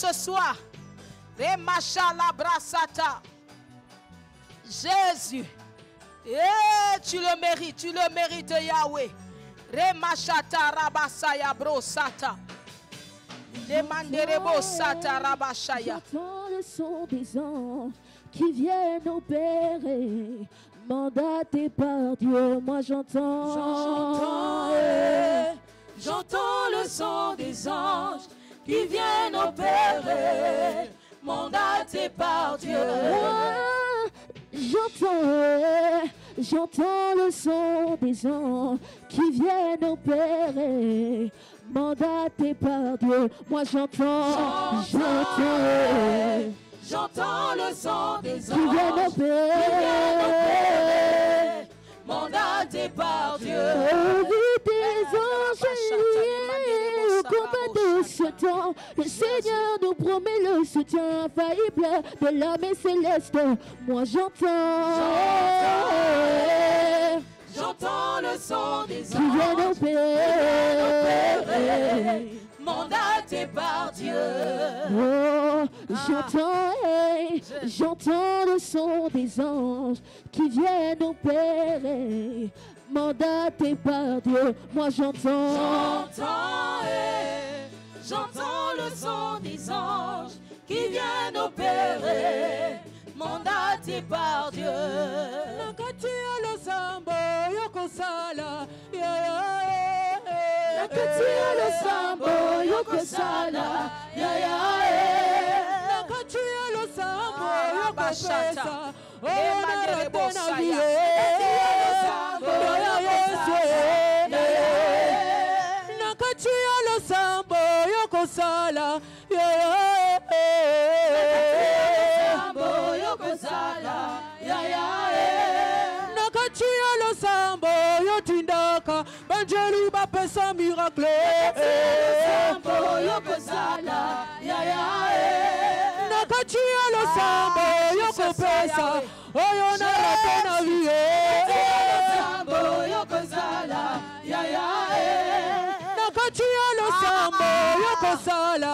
ce soir. Remacha la brasata. Jésus. Tu le mérites, Yahweh. Remachata rabasaya brosata. Demanderebo sata rabashaya. J'entends le son des anges qui viennent opérer, mandatés par Dieu. Moi j'entends. J'entends le son des anges qui viennent opérer, mandatés par Dieu. J'entends le son des anges qui viennent opérer, mandatés par Dieu. Moi j'entends. J'entends le son des anges qui viennent opérer, mandatés par Dieu. Au vu des anges liés au combat de ce temps, le Seigneur nous promet le soutien infaillible de l'armée céleste. Moi J'entends le son des qui viennent anges opérer, mandatés par Dieu. Oh, j'entends le son des anges qui viennent opérer, mandatés par Dieu. Moi j'entends le son des anges qui viennent opérer, mandatés par Dieu. Nakatia lo sambo yokosala, Nakatia lo sambo yokosala, Nakatia lo sambo yokosala, Nakatia lo sambo yokosala, Nakatia lo sambo yotindaka, banjelu bapesa miracle. Nakatia lo sambo yokopesa, oyo na rapena vie. Nakatia lo sambo yokosala,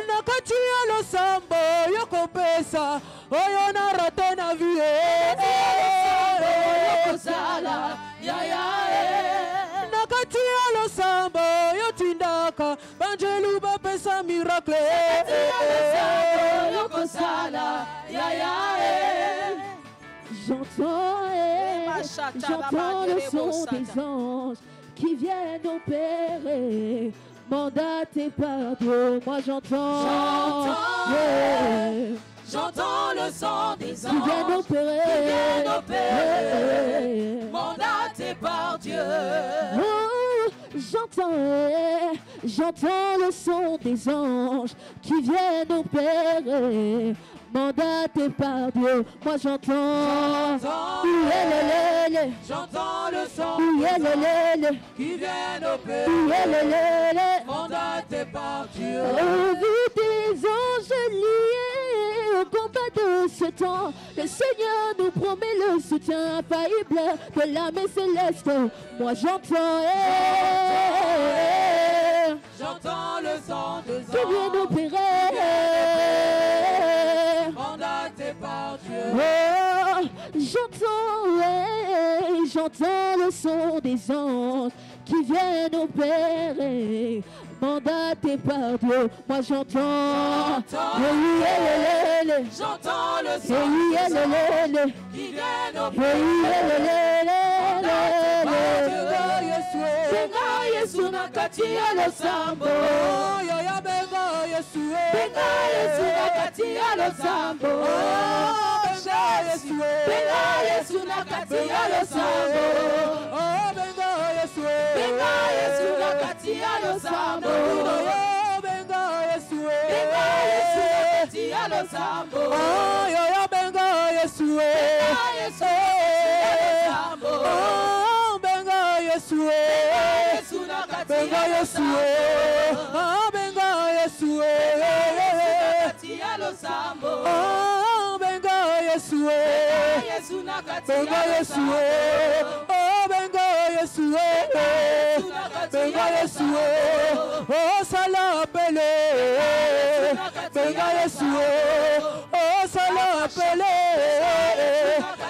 Nakatia lo sambo yokopesa, oyo na rapena vie. Nakatia lo sambo yotindaka, banjelu bapesa miracle. J'entends le son des anges qui viennent opérer, mandatés par Dieu. Moi j'entends. J'entends le son des anges qui viennent opérer, mandatés par Dieu. Oh, j'entends le son des anges qui viennent opérer, mandatés par Dieu. Moi j'entends. J'entends le son qui viennent opérer, mandatés par Dieu. Au vu des anges liés au combat de ce temps, le Seigneur nous promet le soutien infaillible de l'armée céleste. Moi j'entends. J'entends le son des qui viennent anges opérer, mandatés par Dieu. oh, j'entends le son des anges qui viennent opérer, mandatés par Dieu. Moi j'entends. J'entends le son des anges qui viennent opérer, mandatés par Dieu. Benga Yesu nakatia lo sambo, Benga Yesu nakatia lo sambo, Benga Yesu nakatia lo sambo, Benga Yesu nakatia lo sambo, Benga Yesu nakatia lo sambo, Benga Yesu Benga Yesu Benga Yesu Benga Yesu nakatia lo sambo, Benga Yesu Yesu nakatia Benga lo Yesu sambo, Benga Yesu Yesu, oh salapele, benga Yesu, oh salapele,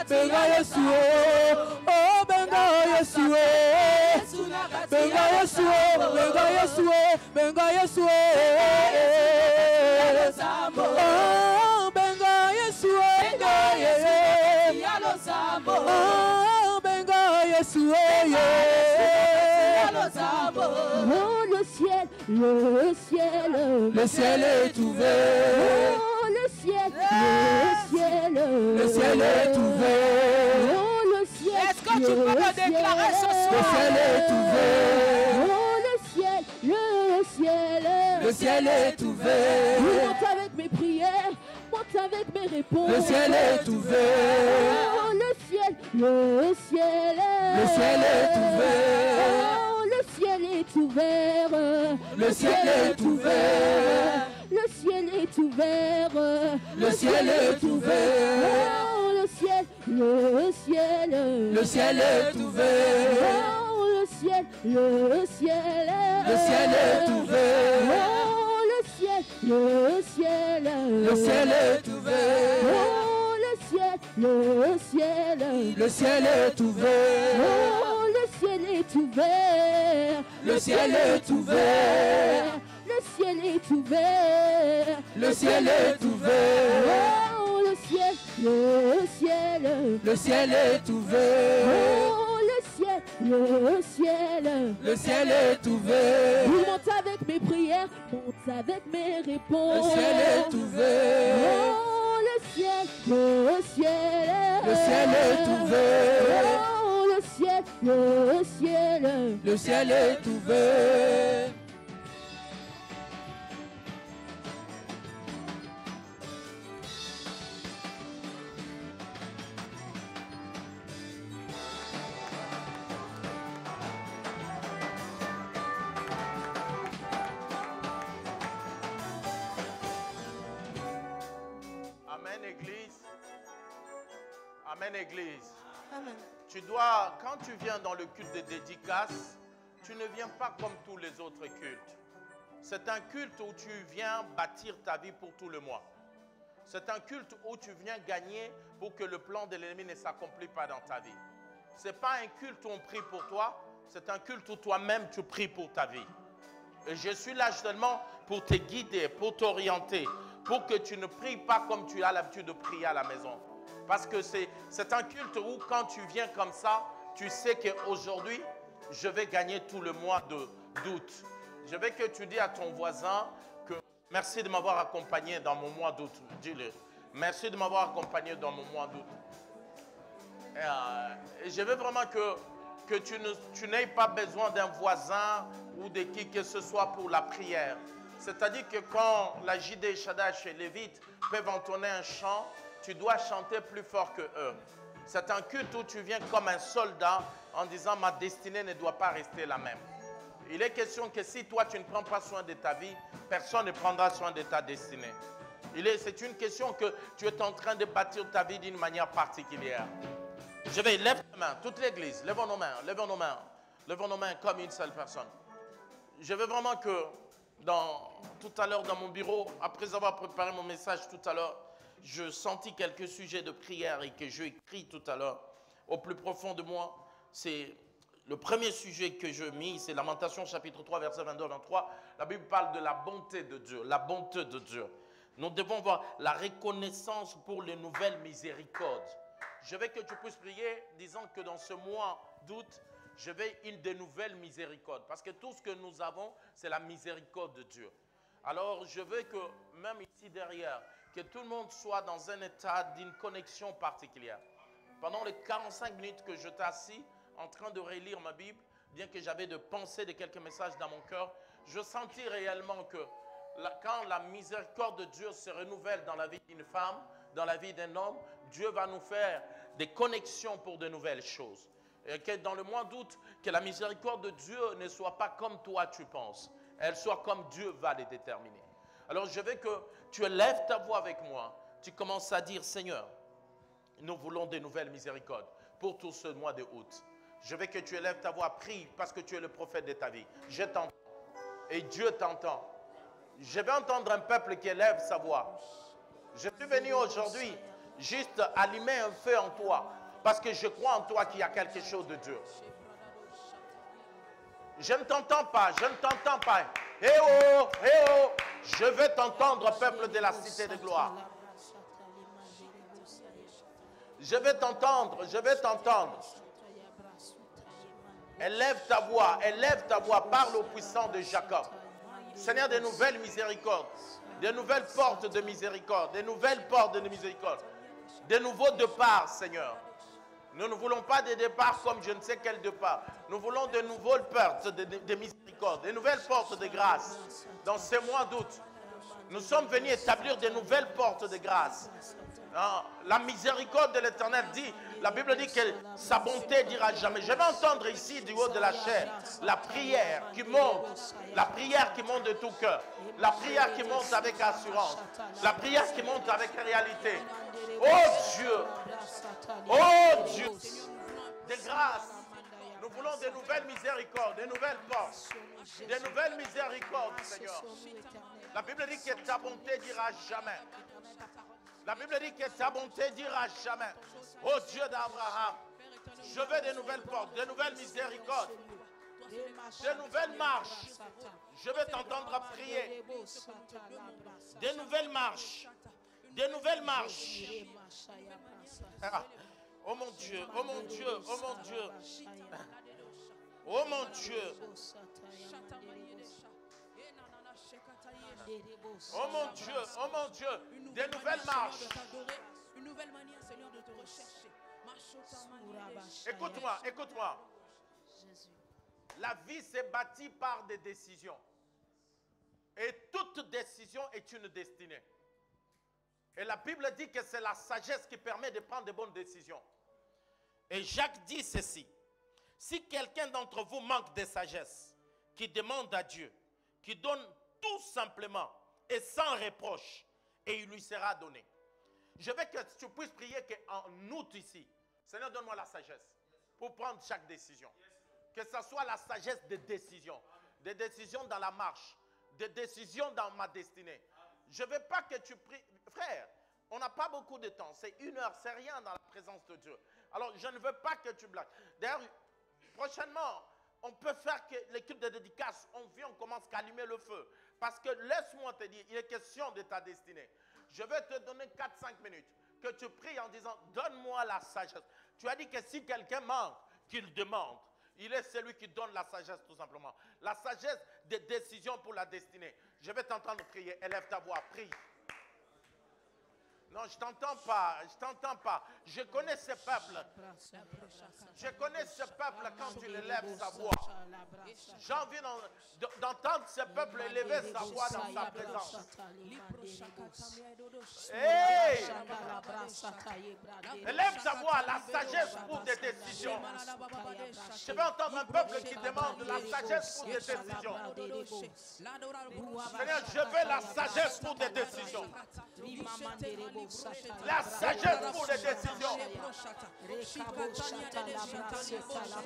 benga Yesu, oh benga Yesu, benga Yesu, benga Yesu, benga Yesu, oh benga Yesu, benga Yesu, oh benga Yesu, Oh le ciel, le ciel, le ciel est ouvert. Oh le ciel, le ciel, Le ciel est ouvert. Oh le ciel, Est-ce que tu peux le déclarer ce Le soir? ciel est ouvert. Oh le ciel, le ciel, Le ciel est ouvert. monte avec mes prières, monte avec mes réponses. Le ciel est ouvert. Oh le ciel, le ciel, Le ciel est ouvert. Oh le ciel est ouvert. Le ciel est ouvert. Le ciel est ouvert. Le ciel est ouvert. Oh le ciel, le ciel. Le ciel est ouvert. Oh le ciel, le ciel. Le ciel est ouvert. Oh le ciel, le ciel. Le ciel est ouvert. Oh le ciel, le ciel. Le ciel est ouvert. Oh le ciel est ouvert. Le ciel est ouvert. Le ciel est ouvert. Le ciel est ouvert. Oh le ciel, le ciel. Le ciel est ouvert. Oh le ciel, le ciel. Le ciel est ouvert. Il monte avec mes prières, monte avec mes Le réponses. ciel est ouvert. Oh le ciel, le ciel. Le ciel est ouvert. Oh le ciel, le ciel. Le ciel est ouvert. Amen, Église. Amen, Église. Tu dois, quand tu viens dans le culte de dédicace, tu ne viens pas comme tous les autres cultes. C'est un culte où tu viens bâtir ta vie pour tout le mois. C'est un culte où tu viens gagner pour que le plan de l'ennemi ne s'accomplisse pas dans ta vie. Ce n'est pas un culte où on prie pour toi, c'est un culte où toi-même tu pries pour ta vie. Et je suis là seulement pour te guider, pour t'orienter, pour que tu ne pries pas comme tu as l'habitude de prier à la maison. Parce que c'est un culte où quand tu viens comme ça, tu sais qu'aujourd'hui, je vais gagner tout le mois d'août. Je veux que tu dis à ton voisin que merci de m'avoir accompagné dans mon mois d'août. Dis-le. Merci de m'avoir accompagné dans mon mois d'août. Et je veux vraiment que tu n'aies pas besoin d'un voisin ou de qui que ce soit pour la prière. C'est-à-dire que quand la JD Shadash et Lévite peuvent entonner un chant, tu dois chanter plus fort que eux. C'est un culte où tu viens comme un soldat en disant ma destinée ne doit pas rester la même. Il est question que si toi tu ne prends pas soin de ta vie, personne ne prendra soin de ta destinée. C'est une question que tu es en train de bâtir ta vie d'une manière particulière. Je vais lever les mains, toute l'église, levons nos mains, levons nos mains, levons nos mains comme une seule personne. Je veux vraiment que tout à l'heure dans mon bureau, après avoir préparé mon message tout à l'heure, je sentis quelques sujets de prière et que j'ai écrit tout à l'heure au plus profond de moi. C'est le premier sujet que je mis, c'est Lamentations chapitre 3, versets 22 à 23. La Bible parle de la bonté de Dieu, la bonté de Dieu. Nous devons voir la reconnaissance pour les nouvelles miséricordes. Je veux que tu puisses prier disant que dans ce mois d'août, je veux une des nouvelles miséricordes. Parce que tout ce que nous avons, c'est la miséricorde de Dieu. Alors, je veux que, même ici derrière, que tout le monde soit dans un état d'une connexion particulière. Pendant les 45 minutes que j'étais assis, en train de relire ma Bible, bien que j'avais de pensées de quelques messages dans mon cœur, je sentis réellement que quand la miséricorde de Dieu se renouvelle dans la vie d'une femme, dans la vie d'un homme, Dieu va nous faire des connexions pour de nouvelles choses. Et que dans le mois d'août, que la miséricorde de Dieu ne soit pas comme toi tu penses. Elle soit comme Dieu va les déterminer. Alors je veux que tu élèves ta voix avec moi. Tu commences à dire, Seigneur, nous voulons des nouvelles miséricordes pour tout ce mois d'août. Je veux que tu élèves ta voix, prie parce que tu es le prophète de ta vie. Je t'entends. Et Dieu t'entend. Je vais entendre un peuple qui élève sa voix. Je suis venu aujourd'hui juste allumer un feu en toi. Parce que je crois en toi qu'il y a quelque chose de dur. Je ne t'entends pas, je ne t'entends pas. Eh oh, eh oh. Je veux t'entendre, peuple de la cité de gloire. Je vais t'entendre, je vais t'entendre. Élève ta voix, parle au puissant de Jacob. Seigneur, de nouvelles miséricordes, de nouvelles portes de miséricorde, de nouvelles portes de miséricorde, de nouveaux départs, Seigneur. Nous ne voulons pas des départs comme je ne sais quel départ. Nous voulons de nouvelles portes de miséricorde, de nouvelles portes de grâce. Dans ces mois d'août, nous sommes venus établir de nouvelles portes de grâce. La miséricorde de l'Éternel dit, la Bible dit que sa bonté dira jamais. Je vais entendre ici du haut de la chair la prière qui monte de tout cœur, la prière qui monte avec assurance, la prière qui monte avec réalité. Oh Dieu, de grâce, nous voulons de nouvelles miséricordes, de nouvelles portes, de nouvelles miséricordes, Seigneur. La Bible dit que ta bonté dira jamais. La Bible dit que ta bonté dira jamais. Oh Dieu d'Abraham, je veux de nouvelles portes, de nouvelles miséricordes, de nouvelles marches. Je veux t'entendre prier. De nouvelles marches. De nouvelles marches. Oh mon Dieu, oh mon Dieu, oh mon Dieu. Oh mon Dieu. Oh mon Dieu, oh mon Dieu, des nouvelles marches. Une nouvelle manière, Seigneur, de te rechercher. Écoute-moi, écoute-moi. La vie s'est bâtie par des décisions. Et toute décision est une destinée. Et la Bible dit que c'est la sagesse qui permet de prendre de bonnes décisions. Et Jacques dit ceci. Si quelqu'un d'entre vous manque de sagesse, qui demande à Dieu, qui donne tout simplement et sans reproche, et il lui sera donné. Je veux que tu puisses prier qu'en août ici, Seigneur, donne-moi la sagesse pour prendre chaque décision. Que ce soit la sagesse des décisions dans la marche, des décisions dans ma destinée. Je ne veux pas que tu pries. Frère, on n'a pas beaucoup de temps. C'est 1 heure, c'est rien dans la présence de Dieu. Alors, je ne veux pas que tu blagues. D'ailleurs, prochainement, on peut faire que l'équipe de dédicace, on vient, on commence à allumer le feu. Parce que laisse-moi te dire, il est question de ta destinée. Je vais te donner 4-5 minutes que tu pries en disant, donne-moi la sagesse. Tu as dit que si quelqu'un manque, qu'il demande. Il est celui qui donne la sagesse tout simplement. La sagesse des décisions pour la destinée. Je vais t'entendre prier. Élève ta voix, prie. Non, je t'entends pas, je t'entends pas. Je connais ce peuple. Je connais ce peuple quand il élève sa voix. J'ai envie d'entendre ce peuple élever sa voix dans sa présence. Hey! Élève ta voix, la sagesse pour des décisions. Je vais entendre un peuple qui demande la sagesse pour des décisions. Seigneur, je veux la sagesse pour des décisions. La sagesse pour les décisions.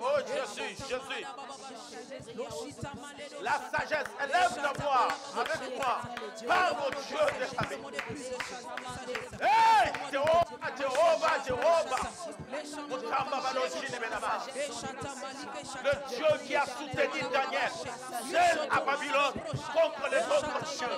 Oh Jésus. La sagesse, élève ta voix avec moi. Parle au Dieu de ta vie. Hey, Jéhovah. Le Dieu qui a soutenu Daniel, seul à Babylone, contre les autres dieux.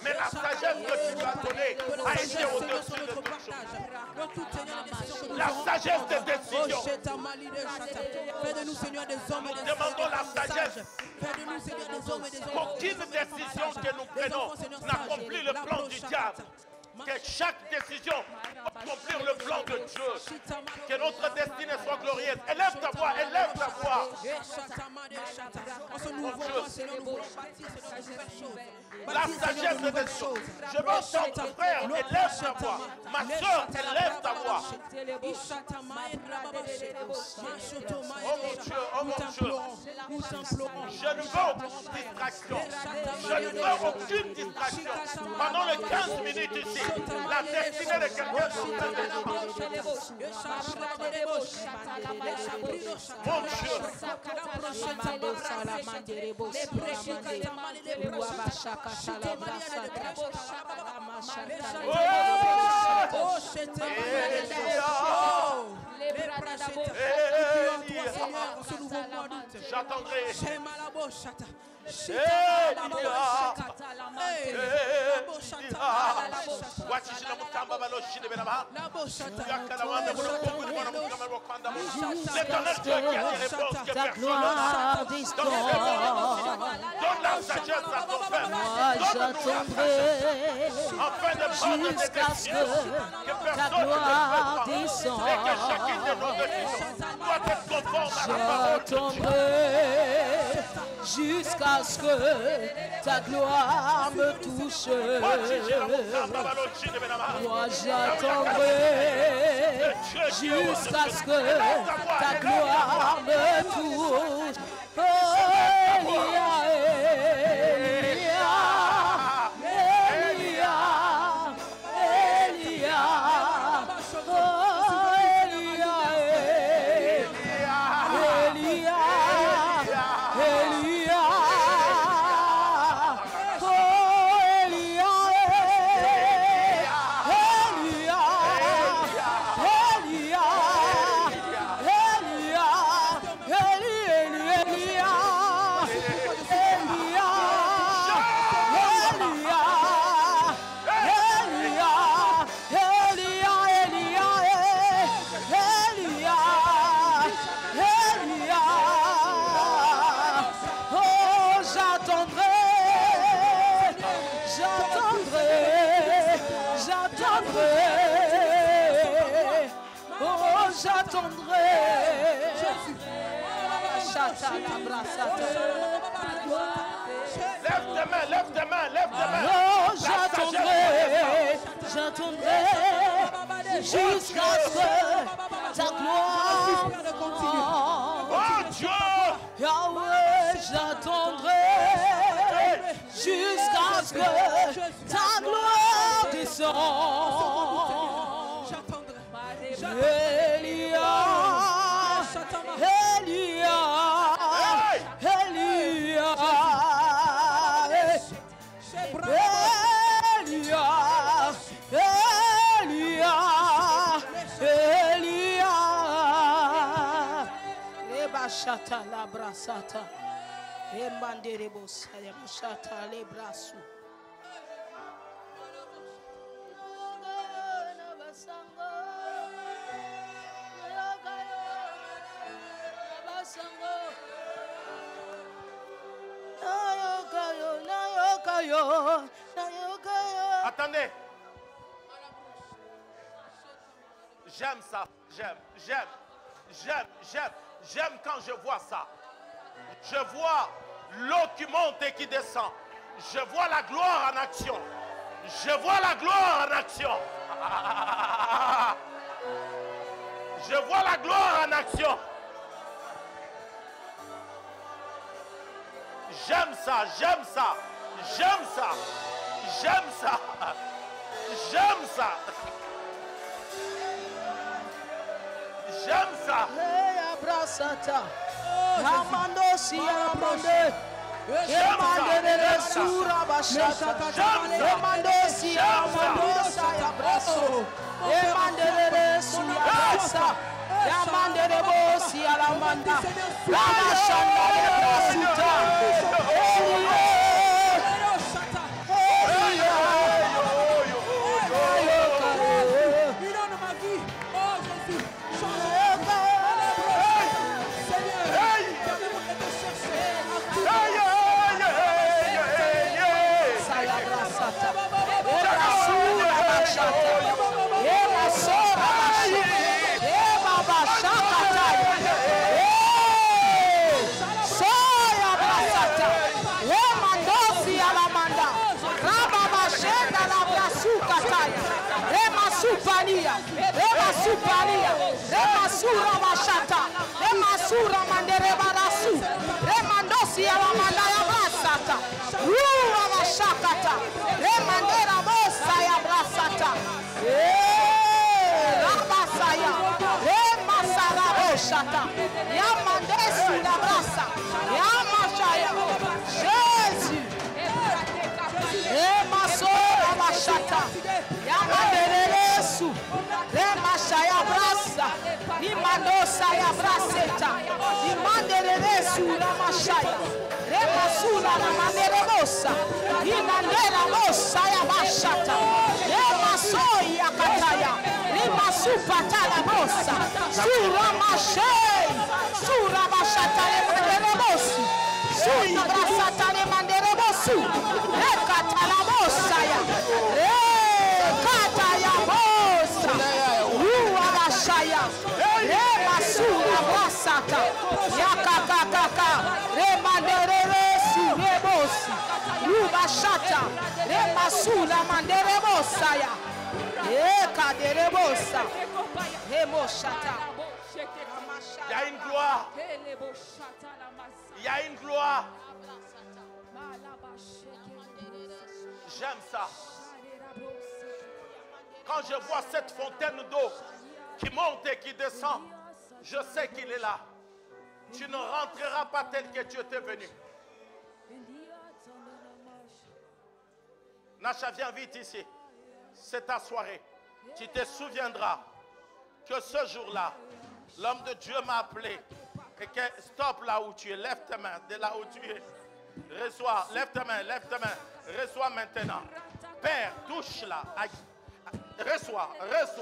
Mais la sagesse que tu lui as donnée a été au-dessus de toute chose. La sagesse des décisions. Fais de nous, Seigneur, des hommes et des Nous demandons la sagesse. Fais de nous, Seigneur, des hommes et des hommes. Qu'aucune décision que nous prenons n'accomplit le plan du diable. Que chaque décision accomplir le plan de Dieu. Que notre destinée soit glorieuse. Élève ta voix, élève ta voix. La sagesse de des choses. Je veux entendre, frère, élève ta voix. Ma soeur, élève ta voix. Oh mon Dieu, oh mon Dieu. Je ne veux aucune distraction. Je ne veux aucune distraction. Pendant les 15 minutes ici, la destinée de quelqu'un sur cette mon Dieu. J'attendrai. Ta gloire descend. Donne la sagesse à ton peuple. J'attendrai jusqu'à ce que ta gloire descende. Et que chacune de nos décisions doit être conforme à la parole de Dieu. J'attendrai jusqu'à ce que ta gloire me touche. Moi j'attendrai jusqu'à ce que ta gloire me touche. Oh, Elia, Elia, Elia, oh, Elia, Elia, Elia, oh, Elia, Elia, j'attendrai. Lève tes mains, lève tes mains, lève tes mains. Oh, j'attendrai, j'attendrai jusqu'à ce que ta gloire Oh Dieu, Yahweh, j'attendrai jusqu'à ce que ta gloire descende. Elia, Elia, Elia, Elia, Elia, Elia. Leba shata la brasata, emandere bosaya shata le brasu. attendez. J'aime ça, j'aime quand je vois ça. Je vois l'eau qui monte et qui descend. Je vois la gloire en action. Je vois la gloire en action. Je vois la gloire en action. J'aime ça, j'aime ça, j'aime ça, j'aime ça, j'aime ça. J'aime ça. Remasura mandere barasu. Remandera bosa ya brasata. Rabasaya. Remasara boshata. Yamandesu la brasa. Yamashaya. Jésus. Remasora bashata. Yamanderesu. Remashaya brasa. Imandosa ya braseta. Imanderesu la mashaya. Remasula la manderebosa. Inandera bosa ya bashata. Remasoi ya kataya. Remasupata la bosa. Sura mashei. Sura bashata le manderebosi. Sura brasata le manderebosu. Rekata la bosa ya. Rekata ya bosa. Rua bashaya. Remasura brasata. Yakakakaka. Remanderesu rebosi. Ruba shata. Remasula manderebosa ya. Eka derebosa. Remoshata. Il y a une gloire. Il y a une gloire. J'aime ça. Quand je vois cette fontaine d'eau qui monte et qui descend, je sais qu'il est là. Tu ne rentreras pas tel que tu étais venu. Nacha, viens vite ici. C'est ta soirée. Tu te souviendras que ce jour-là, l'homme de Dieu m'a appelé. Et que stop là où tu es, lève tes mains de là où tu es. Reçois, lève tes mains, reçois maintenant. Père, touche là. Reçois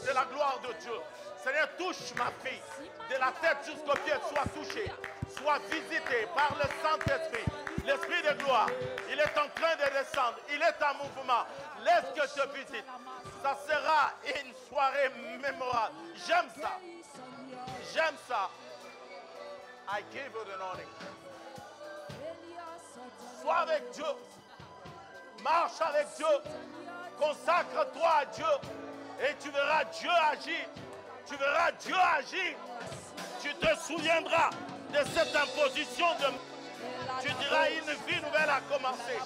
de la gloire de Dieu. Seigneur, touche ma fille. De la tête jusqu'aux pieds, sois touché. Sois visité par le Saint-Esprit. L'Esprit de gloire, il est en train de descendre. Il est en mouvement. Laisse que je te visite. Ça sera une soirée mémorable. J'aime ça. J'aime ça. I give you the anointing. Sois avec Dieu. Marche avec Dieu. Consacre-toi à Dieu. Et tu verras Dieu agir. Tu verras Dieu agir. Tu te souviendras de cette imposition de... Tu diras une vie nouvelle a commencé.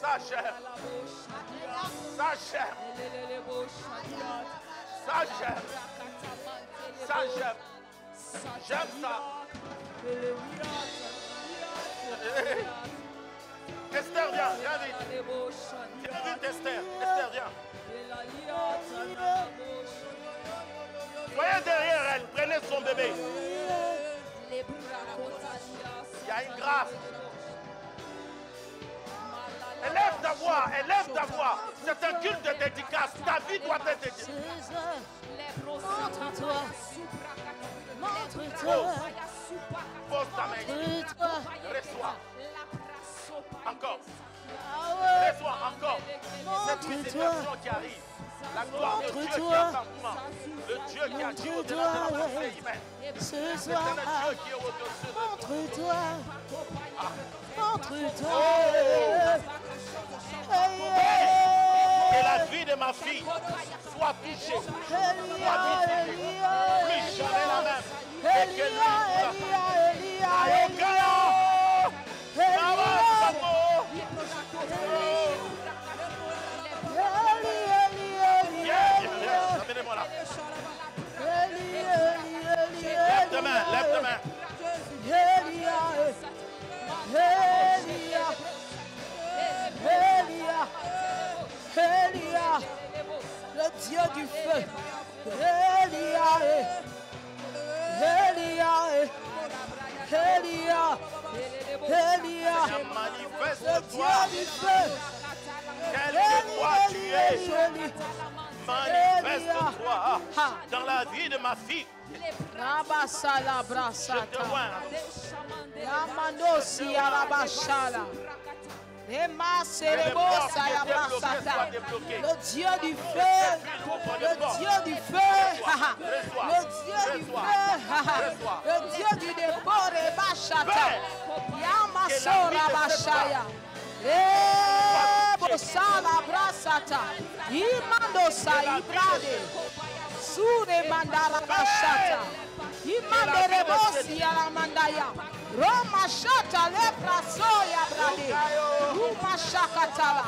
Ça j'aime. Ça j'aime. Ça j'aime. Ça j'aime. J'aime ça. Esther, viens vite. Viens vite, Esther. Esther, viens. Soyez derrière elle, prenez son bébé. Il y a une grâce. Élève ta voix. C'est un culte de dédicace. Ta vie doit être dédiée. Montre-toi. Pose ta main. Reçois. Encore. Reçois encore. Cette visitation qui arrive. La gloire de Dieu qui est en mouvement. Le Dieu qui agit au-delà de la pensée humaine. C'est un Dieu qui est au-dessus de Montre-toi. Montre-toi. Que la vie de ma fille soit touchée. Soit visitée. Plus jamais la même. Et que lui amenez-moi là. Lève tes mains. Le Dieu du feu. Manifeste-toi. Quel que toi tu es. Manifeste-toi dans la vie de ma fille. Je te loin. Le Dieu du feu, le Dieu du feu, le Dieu du feu, le Dieu du dépôt de Bachata, Yamasora Bachaya, Bosala Brasata, Imandosa Ibrade, Sure Mandala Bachata, Imandere Bosi Alamandaya, Roma shata lepra soya brade. Ruma shakatala.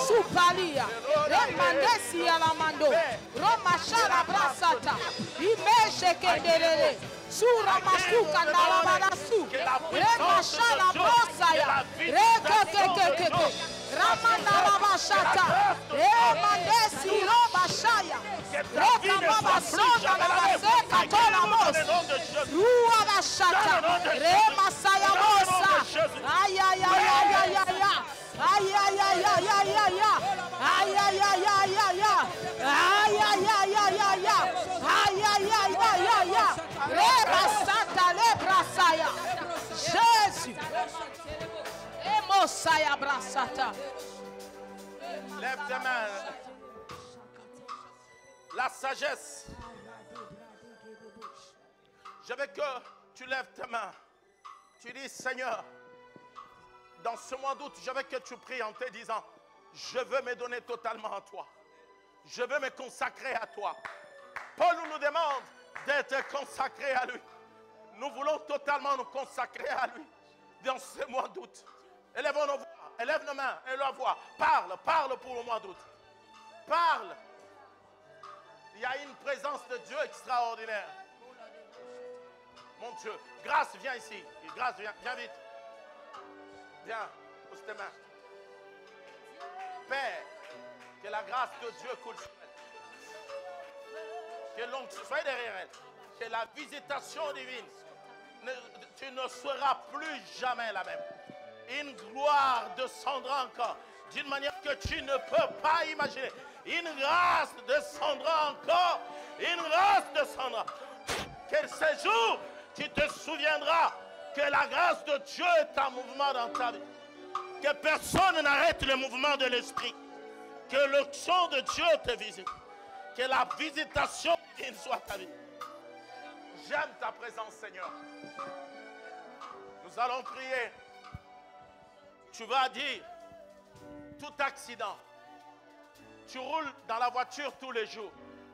Supalia. Remandesi alamando. Roma shala brasata. Imeshe kendelele. Sura masuka ndalabadasu. Rema shala brosaya. Rekekekekeke. Ramanda rabashata. Remandesi robashaya. Reka baba sonda labaseka tola mos. Rua bashata. Rema saya mosa. Ay ay ay ay ay ay ay. Ay ay ay ay ay ay ay. Ay ay ay ay ay ay. Ay ay ay ay ay ay. Ay ay ay ay ay ay. Reba sata lebra saya. Jésus. Emosaya brasata. Lève tes mains. La sagesse. Je veux que tu lèves tes mains. Tu dis, Seigneur, dans ce mois d'août, je veux que tu pries en te disant, je veux me donner totalement à toi. Je veux me consacrer à toi. Paul nous demande d'être consacré à lui. Nous voulons totalement nous consacrer à lui dans ce mois d'août. Élèvons nos voix, élève nos mains et la voix. Parle, parle pour le mois d'août. Parle. Il y a une présence de Dieu extraordinaire. Mon Dieu, grâce, viens ici. Grâce, viens vite. Viens, pousse tes mains. Père, que la grâce de Dieu coule sur elle. Que l'onction soit derrière elle. Que la visitation divine, tu ne seras plus jamais la même. Une gloire descendra encore d'une manière que tu ne peux pas imaginer. Une grâce descendra encore. Une grâce descendra. Que ce jour, tu te souviendras que la grâce de Dieu est en mouvement dans ta vie. Que personne n'arrête le mouvement de l'esprit. Que l'onction de Dieu te visite. Que la visitation soit ta vie. J'aime ta présence, Seigneur. Nous allons prier. Tu vas dire, tout accident, tu roules dans la voiture tous les jours.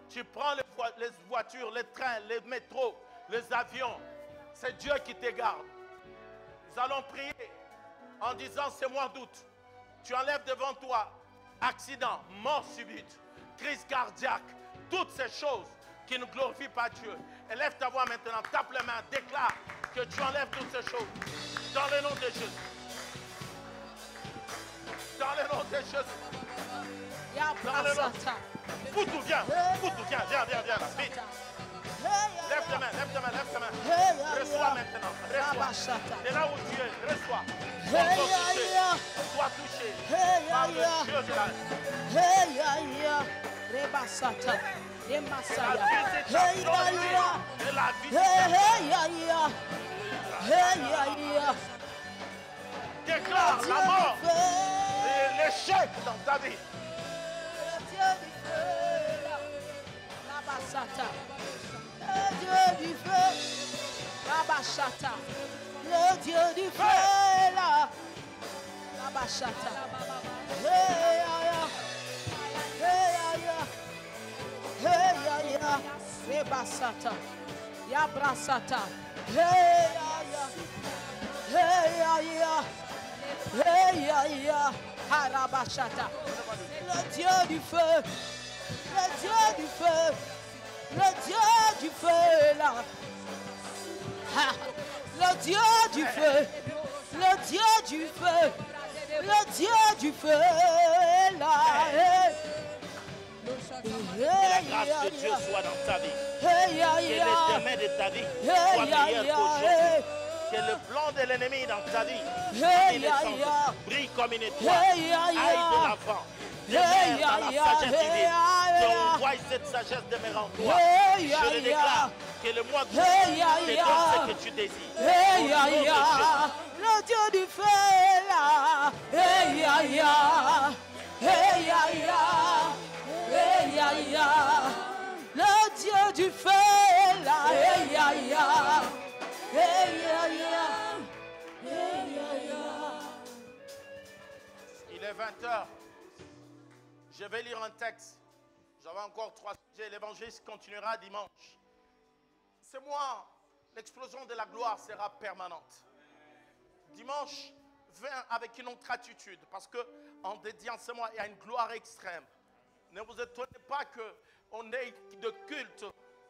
Tu prends les voitures, les trains, les métros, les avions. C'est Dieu qui te garde. Nous allons prier en disant ce mois d'août, tu enlèves devant toi accident, mort subite, crise cardiaque, toutes ces choses qui ne glorifient pas Dieu. Élève ta voix maintenant, tape les mains, déclare que tu enlèves toutes ces choses dans le nom de Jésus. Dans le nom de Jésus. Dans le nom. Foutou, viens, viens, vite. Lève ta main, lève ta main. Reçois maintenant, reçois. Et là où tu es, reçois. Sois touché par le Dieu de la déclare la mort et l'échec dans ta vie. Le Dieu du feu, la bachata. Le Dieu du feu est là. La bachata. Hey, Rebasata. Yabrasata. Hey, Harabachata. Le Dieu du feu. Le Dieu du feu. Le Dieu du feu est là. Le Dieu du feu. Le Dieu du feu. Le Dieu du feu est là. Que la grâce de Dieu soit dans ta vie. Que les domaines de ta vie soient meilleurs qu'aujourd'hui. Que le plan de l'ennemi dans ta vie brille comme une étoile. Aille de l'avant. Demeure dans la sagesse divine. Que on voie cette sagesse demeurer en toi. Je le déclare que le mois d'août te donne ce que tu désires. Le Dieu du feu est là. Le Dieu du feu est là. Il est 20h. Je vais lire un texte. J'avais encore 3 sujets. L'évangéliste continuera dimanche. Ce mois, l'explosion de la gloire sera permanente. dimanche, viens avec une autre attitude. Parce qu'en dédiant ce mois, il y a une gloire extrême. Ne vous étonnez pas qu'on ait de culte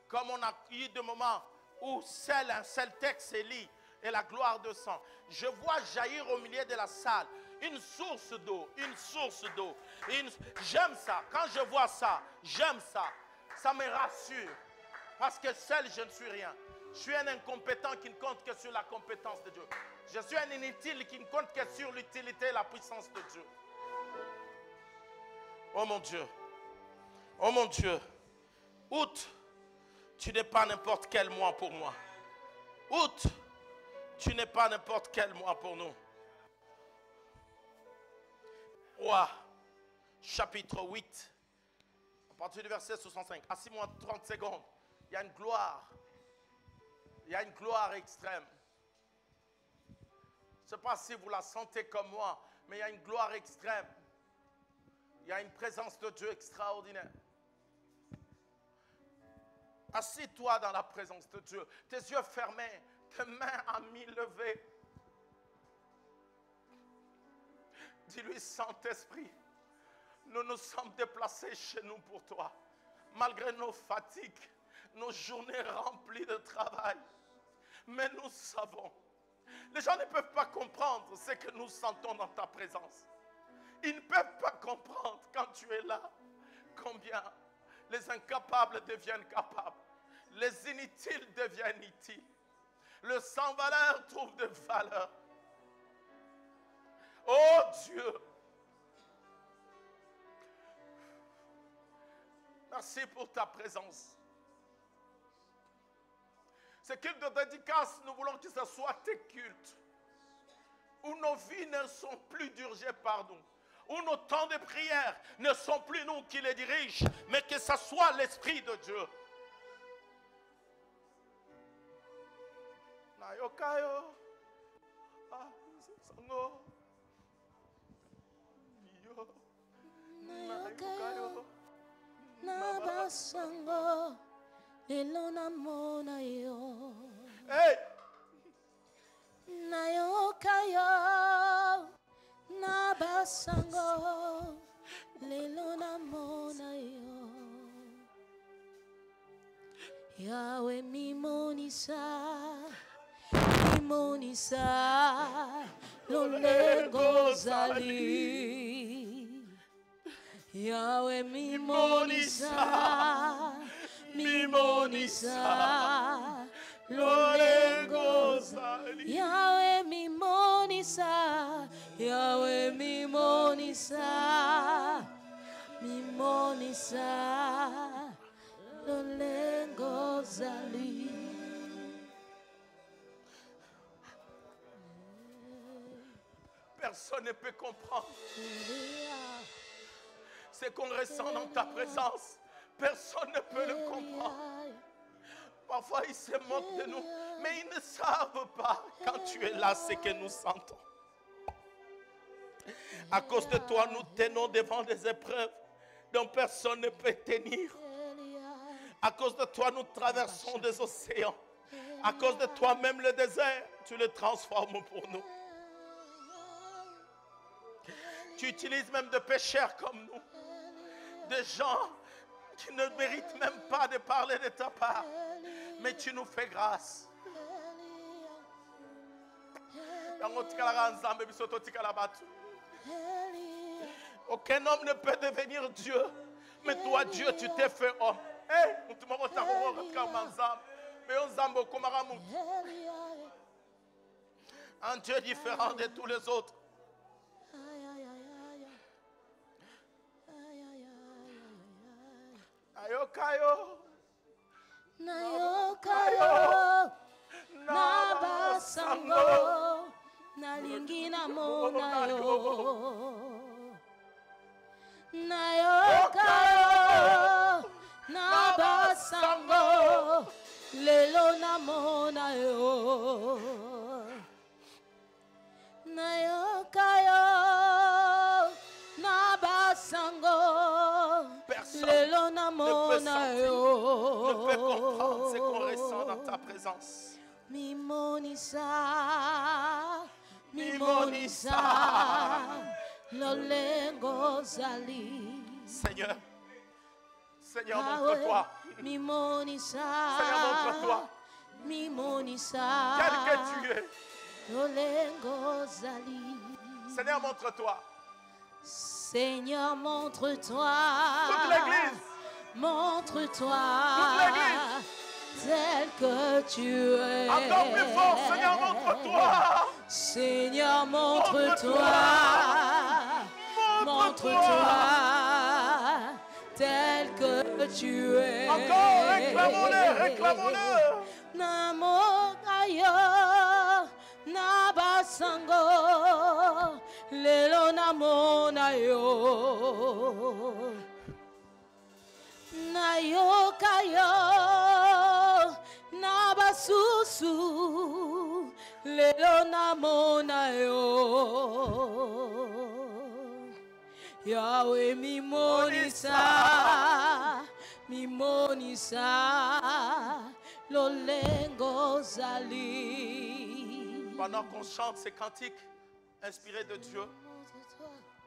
comme on a eu de moments où un seul texte est lu et la gloire de sang. Je vois jaillir au milieu de la salle une source d'eau, une source d'eau. J'aime ça. Quand je vois ça, j'aime ça. Ça me rassure. Parce que seul, je ne suis rien. Je suis un incompétent qui ne compte que sur la compétence de Dieu. Je suis un inutile qui ne compte que sur l'utilité et la puissance de Dieu. Oh mon Dieu. Oh mon Dieu. Août, tu n'es pas n'importe quel mois pour moi. Août, tu n'es pas n'importe quel mois pour nous. Roi, chapitre 8, à partir du verset 65. Assis-moi 30 secondes. Il y a une gloire. Il y a une gloire extrême. Je ne sais pas si vous la sentez comme moi, mais il y a une gloire extrême. Il y a une présence de Dieu extraordinaire. Assis-toi dans la présence de Dieu. Tes yeux fermés, tes mains à mi levées. Dis-lui, Saint-Esprit, nous nous sommes déplacés chez nous pour toi. Malgré nos fatigues, nos journées remplies de travail. Mais nous savons. Les gens ne peuvent pas comprendre ce que nous sentons dans ta présence. Ils ne peuvent pas comprendre quand tu es là. Combien les incapables deviennent capables. Les inutiles deviennent utiles. Le sans valeur trouve de valeur. Oh Dieu. Merci pour ta présence. Ce culte de dédicace, nous voulons que ce soit tes cultes. Où nos vies ne sont plus dirigées par nous. Où nos temps de prière ne sont plus nous qui les dirigent, mais que ce soit l'Esprit de Dieu. Nayokayo. Nayokayo. Nabasango. Elona mona yo. Hey! Nayokayo. Nabasango. Elona mona yo. Yahweh mimonisa. Mimonisa. Lolego zali. Yahweh mimonisa. Mimonisa, Lolego zali. Yahweh mimonisa, Yahweh mimonisa, mimonisa, Lolego zali. Personne ne peut comprendre ce qu'on ressent dans ta présence. Personne ne peut le comprendre. Parfois, ils se moquent de nous, mais ils ne savent pas quand tu es là ce que nous sentons. À cause de toi, nous tenons devant des épreuves dont personne ne peut tenir. À cause de toi, nous traversons des océans. À cause de toi, même le désert, tu le transformes pour nous. Tu utilises même des pécheurs comme nous, des gens qui ne méritent même pas de parler de ta part, mais tu nous fais grâce. Aucun homme ne peut devenir Dieu, mais toi, Dieu, tu t'es fait homme. Un Dieu différent de tous les autres. Nayokayo, Nayokayo, Nabasango, Nalingi namona yo. Nayokayo, Nabasango, Lelo namona yo. Nayokayo, Nabasango. personne ne peut comprendre ce qu'on ressent dans ta présence. Mimonisa, mimonisa lolengo zali. Seigneur, Seigneur, montre-toi. Mimonisa. Seigneur, montre-toi. Mimonisa. Tel que tu es. Lolengo zali. Seigneur, montre-toi. Seigneur, montre-toi. Toute l'église. Montre-toi. Toute l'église. Tel que tu es. Encore plus fort, Seigneur, montre-toi. Seigneur, montre-toi. Montre-toi. Tel que tu es. Encore, réclamons-le, réclamons-le. Namo ayo, nabasango, lelo namo nayo. Nayo kayo, nabasusu, lelo namo nayo. Yahweh mimonisa, mimonisa, lolengo zali. Pendant qu'on chante ces cantiques inspirés de Dieu,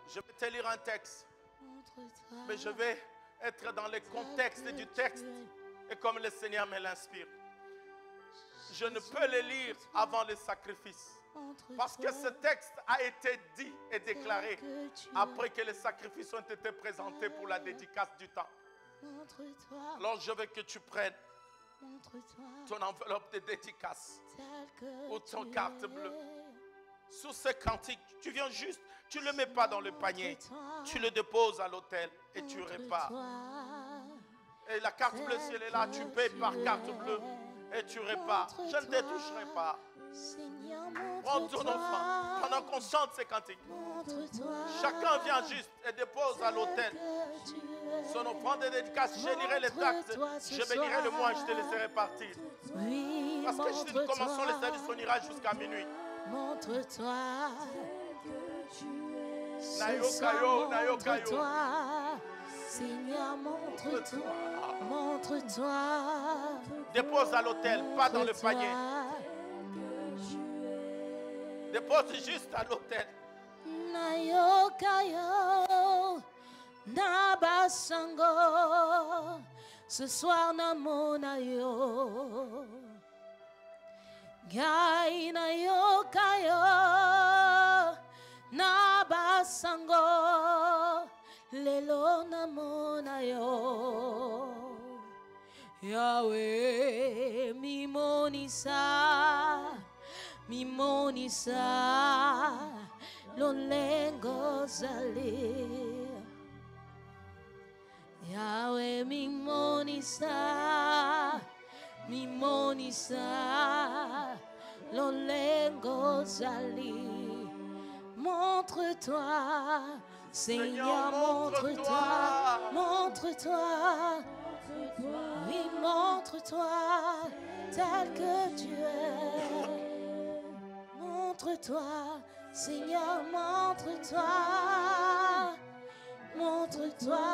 je vais te lire un texte, mais je vais être dans le contexte du texte et comme le Seigneur me l'inspire. Je ne peux le lire avant le sacrifice. Parce que ce texte a été dit et déclaré après que les sacrifices ont été présentés pour la dédicace du temps. Alors je veux que tu prennes ton enveloppe de dédicace ou ton carte bleue. Sous ce cantique, tu viens juste, tu ne le mets pas dans le panier, tu le déposes à l'autel et tu repars. Et la carte bleue, si elle est là, tu payes par carte bleue et tu repars. Je ne te toucherai pas. Prends ton enfant pendant qu'on chante ces cantiques. Chacun vient juste et dépose à l'autel son offrande de dédicace. Je lirai les actes, je bénirai le mois et je te laisserai partir. Parce que je dis, nous commençons les services, on ira jusqu'à minuit. Montre-toi. Nayokayo, Nayokayo. Seigneur, montre-toi. Montre-toi. Dépose à l'autel, pas dans le panier. Dépose juste à l'autel. Nayokayo, Nabasango, ce soir namonayo. Gai nayokayo, Nabasango, lelo namonayo. Yahweh mimonisa. Mimonisa, lolengo zali. Yahweh mimonisa, mimonisa, lolengo zali. Montre-toi, Seigneur, montre-toi, montre-toi. Oui, montre-toi, tel que tu es. Montre-toi, Seigneur, montre-toi, montre-toi,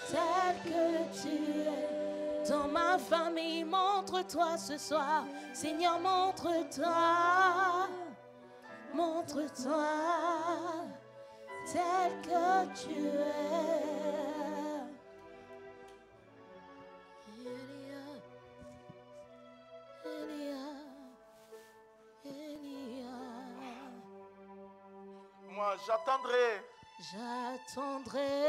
tel que tu es. Dans ma famille, montre-toi ce soir, Seigneur, montre-toi, montre-toi, tel que tu es. Moi, j'attendrai. J'attendrai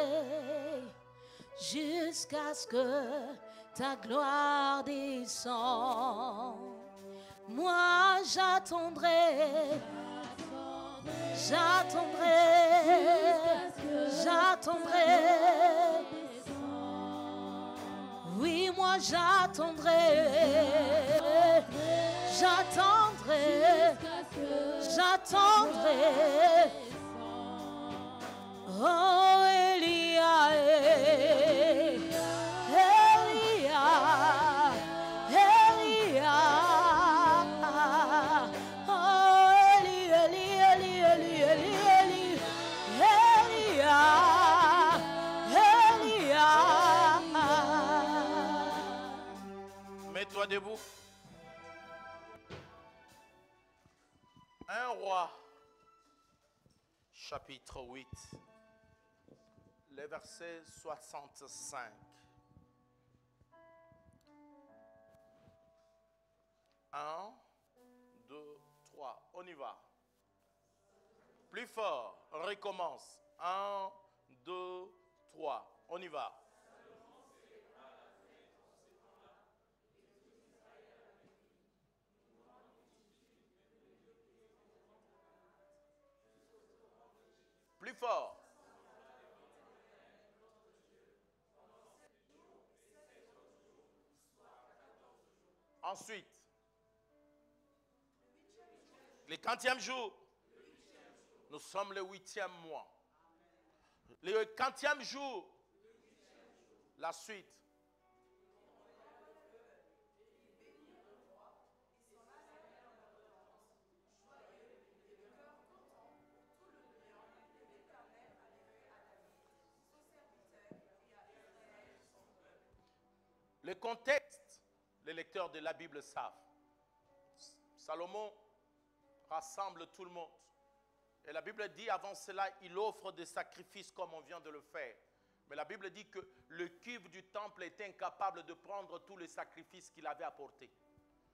jusqu'à ce que ta gloire descende. Moi, j'attendrai. J'attendrai. J'attendrai. Oui, moi, j'attendrai. J'attendrai. J'attendrai. Oh, Elia, Elia, Elia. Oh, Elia, Elia, Elia, Elia, Elia, Elia. Mets-toi debout. 1 Roi, chapitre 8, le verset 65. 1, 2, 3, on y va. Plus fort, on recommence. 1, 2, 3, on y va. Plus fort. Ensuite, le 40e jour, nous sommes le 8e mois. Le 40e jour, la suite. Le contexte, les lecteurs de la Bible savent. Salomon rassemble tout le monde. Et la Bible dit, avant cela, il offre des sacrifices comme on vient de le faire. Mais la Bible dit que le cuivre du temple était incapable de prendre tous les sacrifices qu'il avait apportés.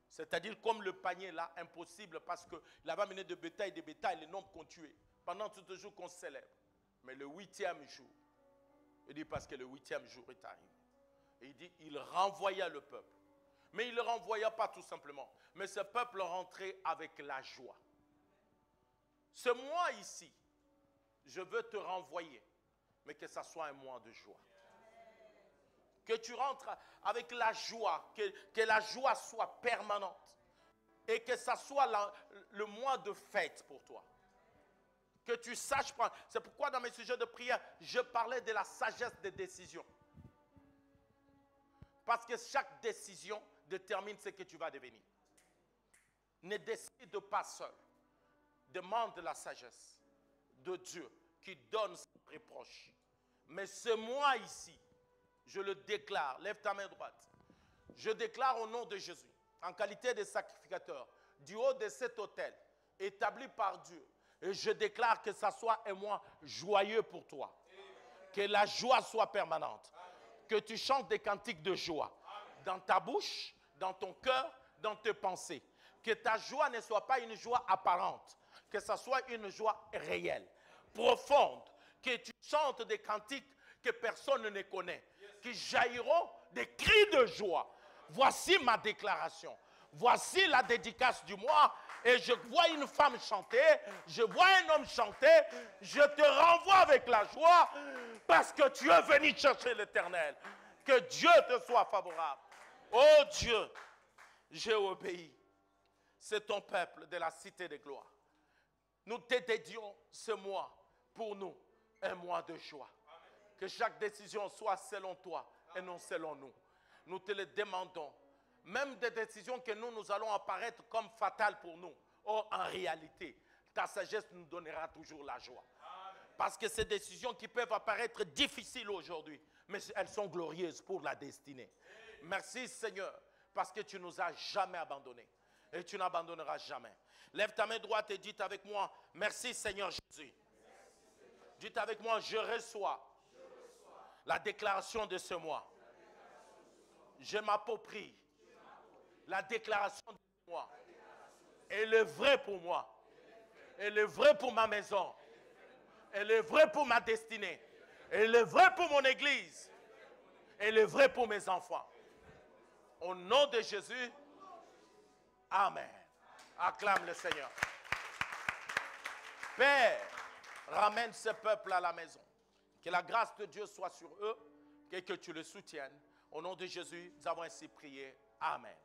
C'est-à-dire comme le panier là, impossible parce qu'il avait amené des bétails, les nombres qu'on tuait. Pendant tout le jour qu'on célèbre. Mais le 8e jour, il dit parce que le 8e jour est arrivé. Et il dit, il renvoya le peuple. Mais il ne le renvoya pas tout simplement. Mais ce peuple rentrait avec la joie. Ce mois ici, je veux te renvoyer. Mais que ça soit un mois de joie. Que tu rentres avec la joie. Que la joie soit permanente. Et que ça soit le mois de fête pour toi. Que tu saches prendre. C'est pourquoi dans mes sujets de prière, je parlais de la sagesse des décisions. Parce que chaque décision détermine ce que tu vas devenir. Ne décide pas seul. Demande la sagesse de Dieu qui donne sans reproche. Mais ce mois ici, je le déclare, lève ta main droite. Je déclare au nom de Jésus, en qualité de sacrificateur, du haut de cet autel, établi par Dieu, et je déclare que ça soit un mois joyeux pour toi. Que la joie soit permanente. Que tu chantes des cantiques de joie dans ta bouche, dans ton cœur, dans tes pensées. Que ta joie ne soit pas une joie apparente, que ça soit une joie réelle, profonde. Que tu chantes des cantiques que personne ne connaît, qui jailliront des cris de joie. Voici ma déclaration. Voici la dédicace du mois. Et je vois une femme chanter, je vois un homme chanter. Je te renvoie avec la joie parce que tu es venu chercher l'Éternel. Que Dieu te soit favorable. Oh Dieu, j'ai obéi. C'est ton peuple de la cité de gloire. Nous te dédions ce mois pour nous un mois de joie. Que chaque décision soit selon toi et non selon nous. Nous te le demandons. Même des décisions que nous allons apparaître comme fatales pour nous. Oh, en réalité, ta sagesse nous donnera toujours la joie. Parce que ces décisions qui peuvent apparaître difficiles aujourd'hui, mais elles sont glorieuses pour la destinée. Merci Seigneur, parce que tu ne nous as jamais abandonnés. Et tu n'abandonneras jamais. Lève ta main droite et dites avec moi, merci Seigneur Jésus. Dites avec moi, je reçois la déclaration de ce mois. Je m'approprie la déclaration de ce mois. Elle est vraie pour moi. Elle est vraie pour ma maison. Elle est vraie pour ma destinée. Elle est vraie pour mon église. Elle est vraie pour mes enfants. Au nom de Jésus, amen. Acclame le Seigneur. Père, ramène ce peuple à la maison. Que la grâce de Dieu soit sur eux et que tu les soutiennes. Au nom de Jésus, nous avons ainsi prié. Amen.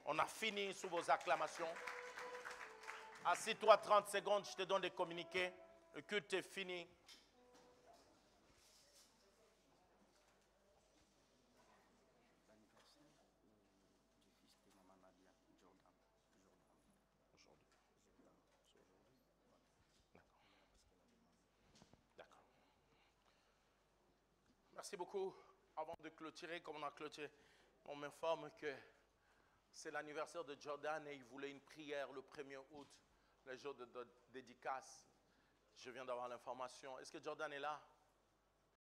On a fini sous vos acclamations. Assis-toi 30 secondes, je te donne des communiqués. Le culte est fini. D'accord. Merci beaucoup. Avant de clôturer, comme on a clôturé, on m'informe que c'est l'anniversaire de Jordan et il voulait une prière le 1er août les jours de dédicace. Je viens d'avoir l'information. Est-ce que Jordan est là?